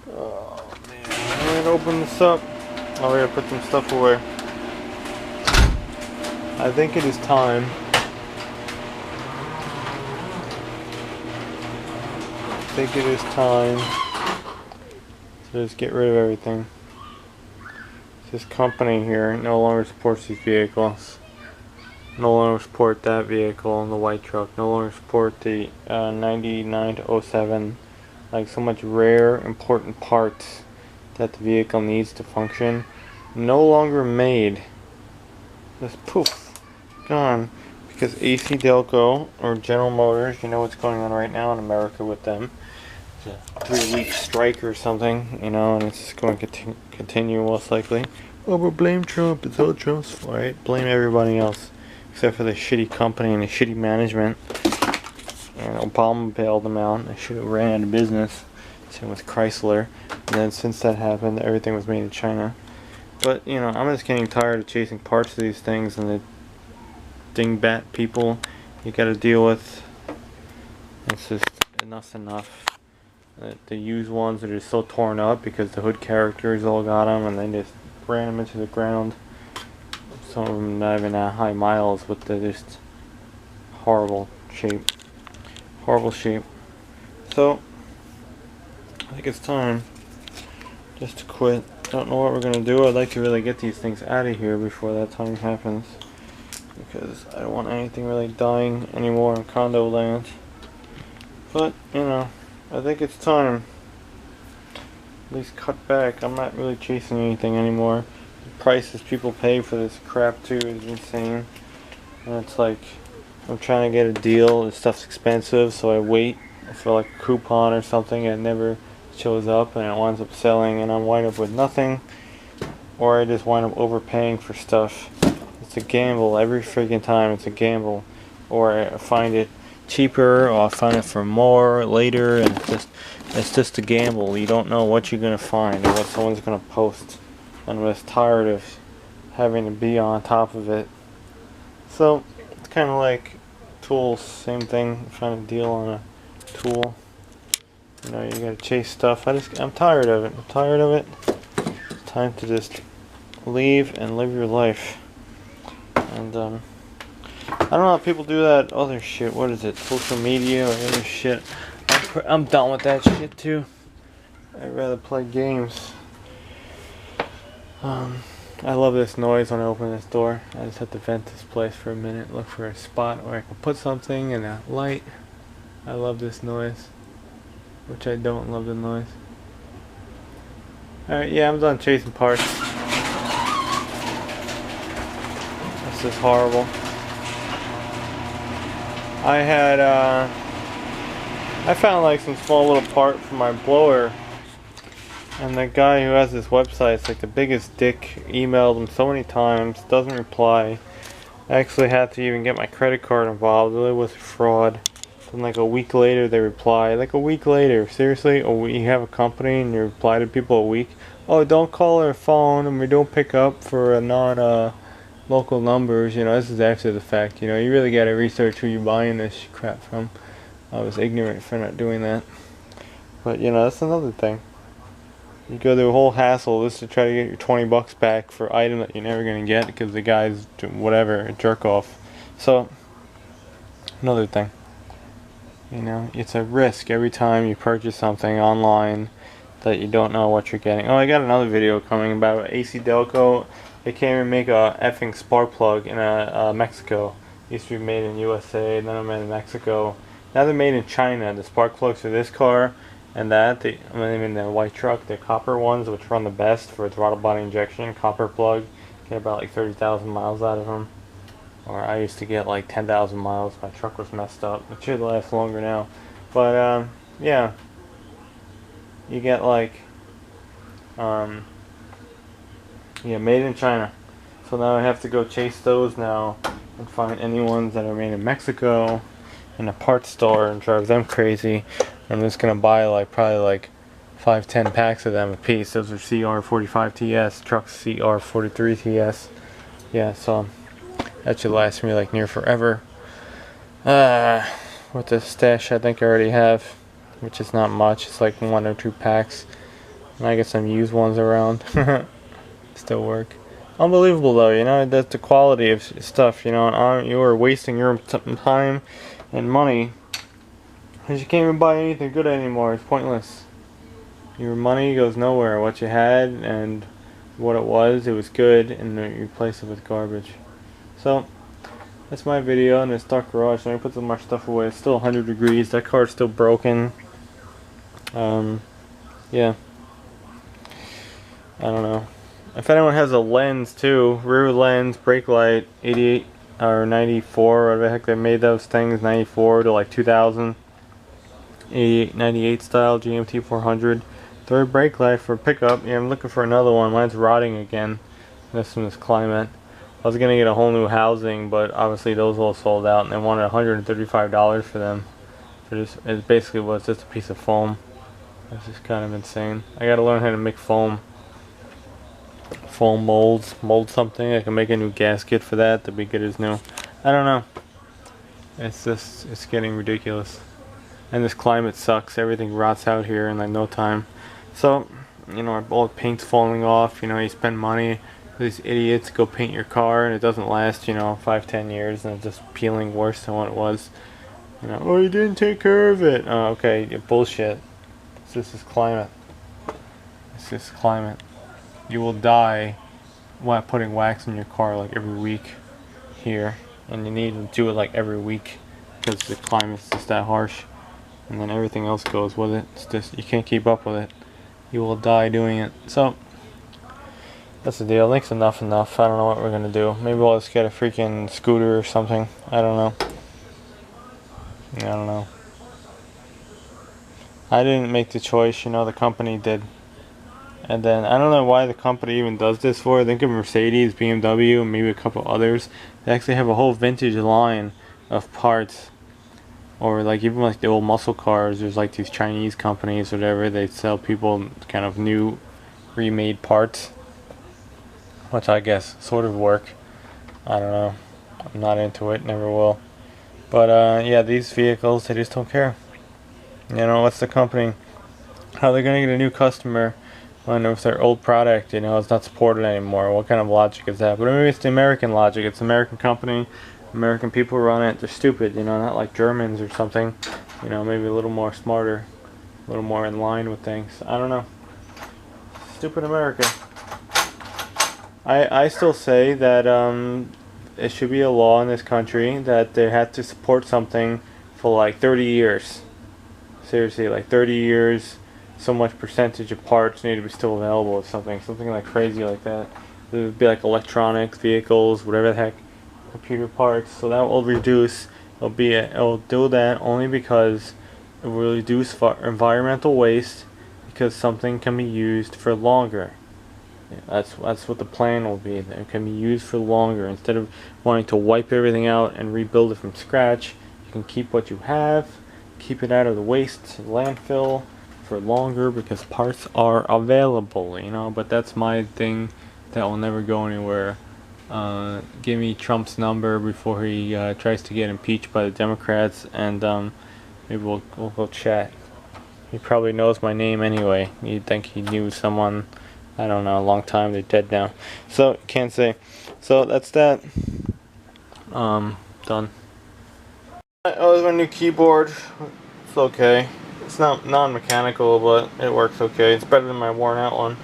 Oh man, I'm gonna open this up. Oh, we gotta put some stuff away. I think it is time. I think it is time to just get rid of everything. This company here no longer supports these vehicles. No longer support that vehicle, the white truck. No longer support the 99 to 07. Like so much rare, important parts that the vehicle needs to function. No longer made. Just poof, gone. Because AC Delco or General Motors, you know what's going on right now in America with them. It's a 3-week strike or something, you know, and it's just going to continue most likely. Oh, but blame Trump. It's all Trump's fault, right? Blame everybody else. Except for the shitty company and the shitty management. And Obama bailed them out. They should have ran out of business. Same with Chrysler. And then since that happened, everything was made in China. But, you know, I'm just getting tired of chasing parts of these things and the dingbat people you gotta deal with. It's just, enough's enough. The used ones are just so torn up because the hood characters all got them and they just ran them into the ground. Some of them not even at high miles, but they're just horrible shape. Horrible shape. So, I think it's time just to quit. Don't know what we're gonna do. I'd like to really get these things out of here before that time happens, because I don't want anything really dying anymore in condo land. But, you know, I think it's time. At least cut back. I'm not really chasing anything anymore. The prices people pay for this crap too is insane. And it's like, I'm trying to get a deal. This stuff's expensive, so I wait for like a coupon or something, and it never shows up, and it winds up selling, and I wind up with nothing, or I just wind up overpaying for stuff. It's a gamble every freaking time. It's a gamble, or I find it cheaper, or I find it for more later, and it's just a gamble. You don't know what you're gonna find or what someone's gonna post, and I'm just tired of having to be on top of it. So it's kind of like tools, same thing. Find a deal on a tool. You know, you gotta chase stuff. I'm tired of it. I'm tired of it. It's time to just leave and live your life. And I don't know how people do that other shit. What is it? Social media or other shit. I'm done with that shit too. I'd rather play games. I love this noise when I open this door. I just have to vent this place for a minute. Look for a spot where I can put something in a light. I love this noise. Which I don't love the noise. Alright, yeah, I'm done chasing parts. This is horrible. I found like some small little part for my blower, and the guy who has this website, it's like the biggest dick, emailed him so many times, doesn't reply. I actually had to even get my credit card involved. It was fraud. Then like a week later they reply. Like a week later, seriously? You have a company and you reply to people a week? Oh, don't call our phone, and we don't pick up for non-local numbers. You know, this is after the fact. You know, you really gotta research who you're buying this crap from. I was ignorant for not doing that. But, you know, that's another thing. You go through a whole hassle just to try to get your 20 bucks back for an item that you're never gonna get because the guy's whatever, a jerk off. So, another thing. You know, it's a risk every time you purchase something online that you don't know what you're getting. Oh, I got another video coming about AC Delco. They can't even make a effing spark plug in Mexico. It used to be made in USA, then they're made in Mexico. Now they're made in China. The spark plugs for this car and that, the white truck, the copper ones, which run the best for throttle body injection, copper plug, get about like 30,000 miles out of them. Or I used to get like 10,000 miles. My truck was messed up. It should last longer now. But, yeah. You get like, yeah, made in China. So now I have to go chase those now and find any ones that are made in Mexico in a parts store and drive them crazy. I'm just gonna buy like probably like 5-10 packs of them a piece. Those are CR45 TS, trucks CR43 TS. Yeah, so that should last me like near forever. With the stash I think I already have, which is not much. It's like 1 or 2 packs. And I get some used ones around. Still work. Unbelievable though, you know, that's the quality of stuff, you know, and you are wasting your time and money because you can't even buy anything good anymore. It's pointless. Your money goes nowhere. What you had and what it was good, and you replace it with garbage. So that's my video in this dark garage. Let me put some more stuff away. It's still 100 degrees. That car's still broken. Yeah. I don't know. If anyone has a lens too, rear lens, brake light, 88 or 94, whatever the heck they made those things, 94 to like 2000, 88, 98 style GMT 400. Third brake light for pickup. Yeah, I'm looking for another one. Mine's rotting again. This one is climate. I was gonna get a whole new housing, but obviously those all sold out, and they wanted $135 for them. For this, it basically was just a piece of foam. That's just kind of insane. I gotta learn how to make foam molds, mold something. I can make a new gasket for that to be good as new. I don't know. It's getting ridiculous. And this climate sucks. Everything rots out here in like no time. So, you know, all the paint's falling off. You know, you spend money. These idiots go paint your car and it doesn't last, you know, 5-10 years, and it's just peeling worse than what it was. You know, oh, you didn't take care of it. Oh, okay, bullshit. This is climate. It's just climate. You will die while putting wax in your car like every week here, and you need to do it like every week because the climate's just that harsh, and then everything else goes with it. It's just, you can't keep up with it. You will die doing it. So that's the deal. I think's enough. I don't know what we're gonna do. Maybe we'll just get a freaking scooter or something. I don't know. I didn't make the choice, you know, the company did. And then, I don't know why the company even does this for. I think of Mercedes, BMW, and maybe a couple others. They actually have a whole vintage line of parts. Or like, even like the old muscle cars, there's like these Chinese companies or whatever. They sell people kind of new, remade parts. Which I guess sort of work. I don't know. I'm not into it, never will. But yeah, these vehicles, they just don't care. You know, what's the company? How are they going to get a new customer when if their old product, you know, is not supported anymore? What kind of logic is that? But maybe it's the American logic. It's an American company. American people run it. They're stupid, you know, not like Germans or something. You know, maybe a little more smarter. A little more in line with things. I don't know. Stupid America. I still say that it should be a law in this country that they have to support something for like 30 years. Seriously, like 30 years, so much percentage of parts need to be still available or something like crazy like that. It would be like electronics, vehicles, whatever the heck, computer parts. So that will reduce. It'll do that only because it will reduce environmental waste, because something can be used for longer. Yeah, that's what the plan will be. That it can be used for longer instead of wanting to wipe everything out and rebuild it from scratch. You can keep what you have. Keep it out of the waste landfill for longer because parts are available, you know. But that's my thing that will never go anywhere. Give me Trump's number before he tries to get impeached by the Democrats, and maybe we'll go chat. He probably knows my name anyway. You'd think he knew someone, I don't know, a long time. They're dead now, so can't say. So that's that. Done. Oh, my new keyboard. It's okay. It's not non-mechanical, but it works okay. It's better than my worn out one.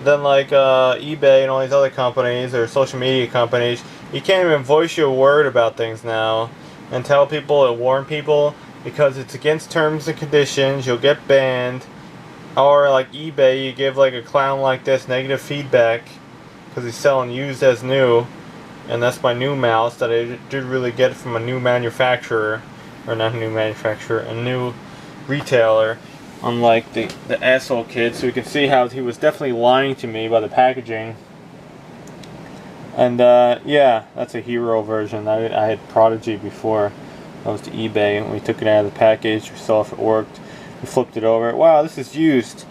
Then like eBay and all these other companies or social media companies, you can't even voice your word about things now and tell people or warn people because it's against terms and conditions. You'll get banned. Or like eBay, you give like a clown like this negative feedback because he's selling used as new. And that's my new mouse that I did really get from a new manufacturer. Or not a new manufacturer, a new retailer. Unlike the asshole kid. So you can see how he was definitely lying to me by the packaging. And yeah, that's a Hero version. I had Prodigy before. That was to eBay, and we took it out of the package. We saw if it worked. We flipped it over. Wow, this is used.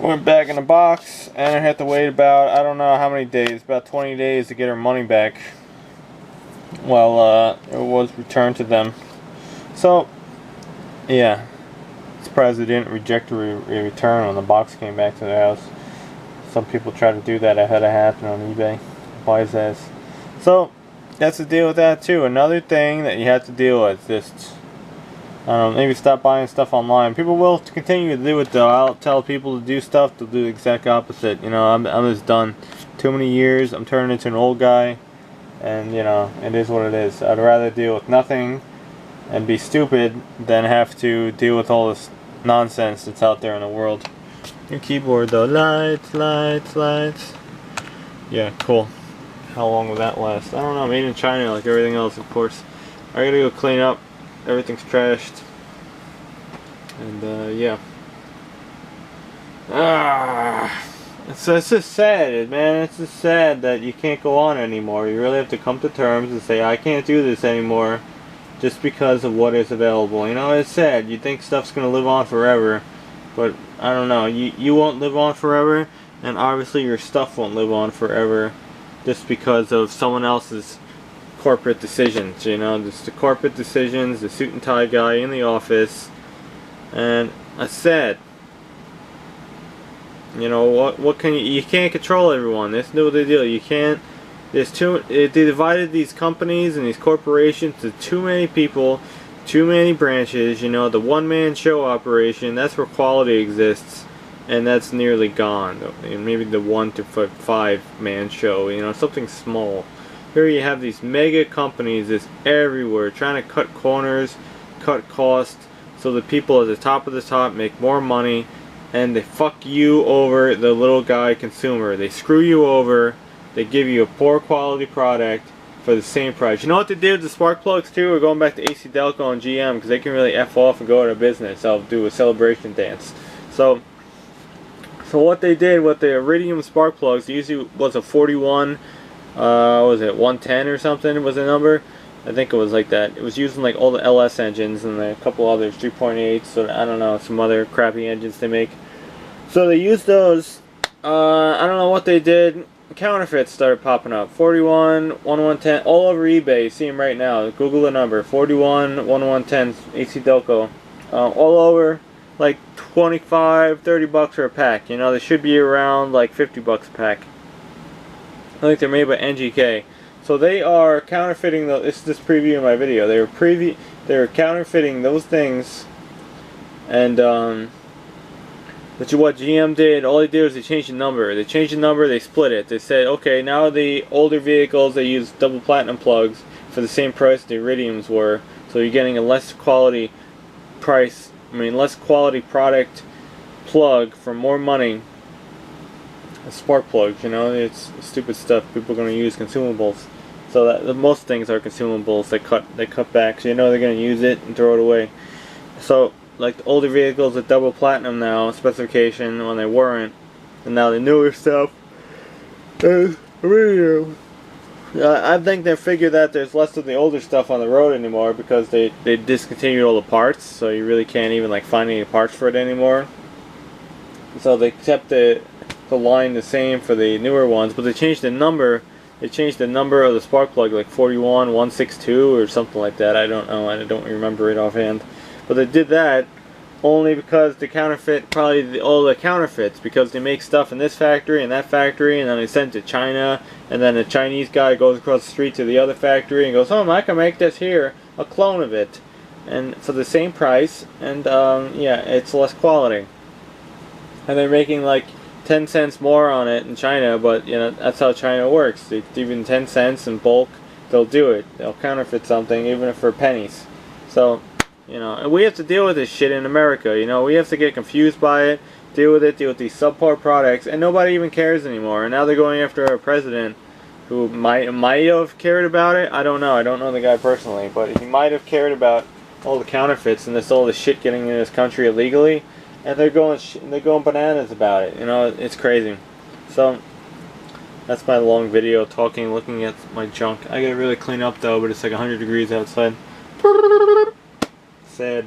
Went back in the box, and I had to wait about, I don't know how many days, about 20 days to get our money back. Well, it was returned to them. So, yeah. surprised they didn't reject a return when the box came back to the house. Some people try to do that. I had it happen on eBay. Buy his ass. So that's the deal with that too. Another thing that you have to deal with, just maybe stop buying stuff online. People will continue to do it though. I'll tell people to do stuff, they'll do the exact opposite. You know, I'm just done. Too many years. I'm turning into an old guy, and you know, it is what it is. I'd rather deal with nothing and be stupid than have to deal with all this nonsense that's out there in the world. Your keyboard though, lights, lights, lights. Yeah, cool. How long will that last? I don't know. Made in China, like everything else, of course. I gotta go clean up. Everything's trashed. And yeah. It's just sad, man. It's just sad that you can't go on anymore. You really have to come to terms and say, I can't do this anymore, just because of what is available. You know, it's sad. You think stuff's gonna live on forever, but I don't know. You won't live on forever, and obviously your stuff won't live on forever, just because of someone else's corporate decisions. You know, just the corporate decisions, the suit and tie guy in the office, and it's sad. You know, what can you can't control everyone. That's no big deal. You can't. They divided these companies and these corporations to too many people, too many branches. You know, the one-man show operation, that's where quality exists, and that's nearly gone. Maybe the 1 to 5-man show, you know, something small. Here you have these mega companies that's everywhere, trying to cut corners, cut costs, so the people at the top of the top make more money, and they fuck you over, the little guy consumer. They screw you over. They give you a poor quality product for the same price. You know what they did with the spark plugs too? We're going back to AC Delco and GM, because they can really F off and go out of business. They'll do a celebration dance. So what they did with the iridium spark plugs, usually was a 41, was it 110 or something was the number? I think it was like that. It was using like all the LS engines and a couple others, 3.8, so I don't know, some other crappy engines they make. So they used those. I don't know what they did. Counterfeits started popping up. 41, 1110, all over eBay. You see them right now. Google the number. 41, 1110, AC Delco. All over, like 25, 30 bucks for a pack. You know, they should be around like 50 bucks a pack. I think they're made by NGK. So they are counterfeiting the. This is this preview in my video. They're counterfeiting those things, and but what GM did, all they did was they changed the number. They changed the number. They split it. They said, okay, now the older vehicles they use double platinum plugs for the same price the iridiums were. So you're getting a less quality price. I mean, less quality product plug for more money. Spark plugs, you know, it's stupid stuff. People are going to use consumables. So that most things are consumables. They cut back, so you know they're going to use it and throw it away. So like the older vehicles with double platinum now specification when they weren't, and now the newer stuff is iridium. I think they figured that there's less of the older stuff on the road anymore because they discontinued all the parts, so you really can't even like find any parts for it anymore. So they kept the line the same for the newer ones, but they changed the number. They changed the number of the spark plug, like 41, 162 or something like that. I don't know. I don't remember it offhand. But they did that only because they counterfeit probably all the counterfeits, because they make stuff in this factory and that factory, and then they send it to China, and then the Chinese guy goes across the street to the other factory and goes, oh, I can make this here, a clone of it, and for the same price, and yeah, it's less quality. And they're making like 10 cents more on it in China, but you know, that's how China works. Even 10 cents in bulk, they'll do it. They'll counterfeit something even if for pennies. So, you know, and we have to deal with this shit in America. You know, we have to get confused by it, deal with it, deal with these subpar products, and nobody even cares anymore. And now they're going after a president who might have cared about it. I don't know. I don't know the guy personally, but he might have cared about all the counterfeits and all the shit getting in this country illegally. And they're going bananas about it. You know, it's crazy. So that's my long video talking, looking at my junk. I gotta really clean up though, but it's like 100 degrees outside. Sad.